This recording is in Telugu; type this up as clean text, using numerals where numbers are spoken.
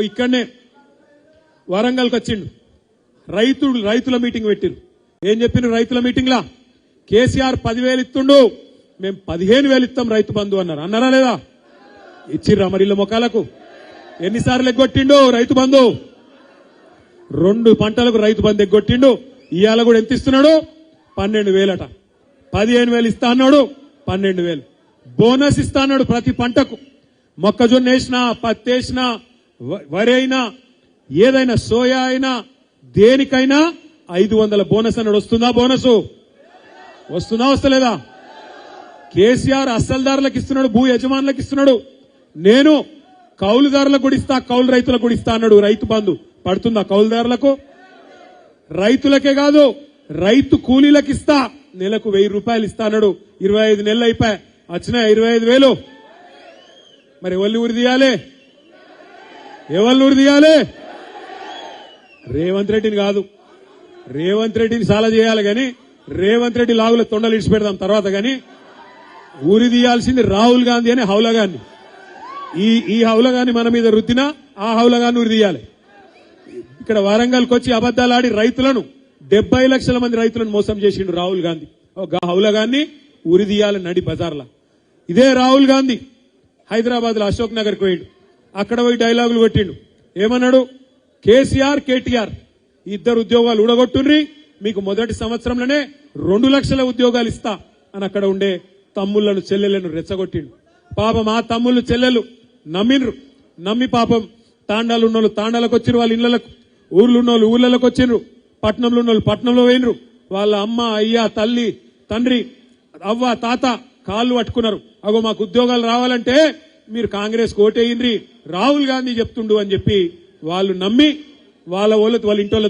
ఇక్కడనే వరంగల్కి వచ్చిండు రైతుల మీటింగ్ పెట్టిరు. ఏం చెప్పిండ్రు రైతుల మీటింగ్ లా? కేసీఆర్ 10,000 ఇస్తుండు, మేము 15,000 ఇస్తాం రైతు బంధు అన్నారు. అన్నారా లేదా? ఇచ్చిర్రా మరి ఇళ్ళ మొక్కలకు? ఎన్నిసార్లు ఎగ్గొట్టిండు రైతు బంధు? 2 పంటలకు రైతు బంధు ఎగ్గొట్టిండు. ఇవాళ కూడా ఎంత ఇస్తున్నాడు? 12,000 అట. 15,000 ఇస్తా అన్నాడు, 12,000. బోనస్ ఇస్తా అన్నాడు ప్రతి పంటకు. మొక్కజొన్న వేసినా, పత్తి వేసినా, వరి అయినా, ఏదైనా సోయా అయినా, దేనికైనా 500 బోనస్ అన్నాడు. వస్తుందా బోనస్? వస్తుందా వస్తలేదా? కేసీఆర్ అసలుదారులకు ఇస్తున్నాడు, భూ యజమానులకు ఇస్తున్నాడు. నేను కౌలుదారులకు కూడా ఇస్తా, కౌలు రైతులకు కూడా ఇస్తా అన్నాడు. రైతు బంధు పడుతుందా కౌలుదారులకు? రైతులకే కాదు, రైతు కూలీలకు ఇస్తా, నెలకు 1,000 రూపాయలు ఇస్తా అన్నాడు. 25 నెలలు అయిపోయా, వచ్చినా 25,000. మరి ఎవరిని ఊరి తీయాలి? ఎవరిని ఊరి తీయాలి? రేవంత్ రెడ్డిని కాదు. రేవంత్ రెడ్డిని చాలా చేయాలి గాని, రేవంత్ రెడ్డి లాగుల తొండలు ఇడిచి పెడదాం తర్వాత. గాని ఊరి తీయాల్సింది రాహుల్ గాంధీ అని హౌలగాన్ని. ఈ హౌలగాన్ని మన మీద రుద్దినా ఆ హౌలగాన్ని ఊరి తీయాలి. ఇక్కడ వరంగల్కి వచ్చి అబద్దాలు ఆడి రైతులను 70 లక్షల మంది రైతులను మోసం చేసిండు రాహుల్ గాంధీ. హౌలగాన్ని ఊరి తీయాలి నడి బజార్లా. ఇదే రాహుల్ గాంధీ హైదరాబాద్ లో అశోక్ నగర్కి పోయిండు. అక్కడ పోయి డైలాగులు కొట్టిండు. ఏమన్నాడు? కేసీఆర్ కేటీఆర్ ఇద్దరు ఉద్యోగాలు ఊడగొట్టుండ్రి, మీకు మొదటి సంవత్సరంలోనే 2 లక్షల ఉద్యోగాలు ఇస్తా అని అక్కడ ఉండే తమ్ముళ్లను చెల్లెలను రెచ్చగొట్టిండు. పాపం ఆ తమ్ముళ్ళు చెల్లెలు నమ్మిండ్రు. నమ్మి పాపం తాండాలు ఉన్నోళ్ళు తాండాలకు వచ్చిండ్రు, వాళ్ళ ఇళ్లకు, ఊర్లు ఉన్నోళ్ళు ఊర్లలోకి వచ్చిండ్రు, పట్నంలో ఉన్నోళ్ళు పట్నంలో పోయినరు. వాళ్ళ అమ్మ, అయ్య, తల్లి, తండ్రి, అవ్వ, తాత కాళ్ళు పట్టుకున్నారు. అగో మాకు ఉద్యోగాలు రావాలంటే మీరు కాంగ్రెస్ ఓటేయండ్రి, రాహుల్ గాంధీ చెప్తుండు అని చెప్పి వాళ్ళు నమ్మి వాళ్ళ ఇంటోళ్ళ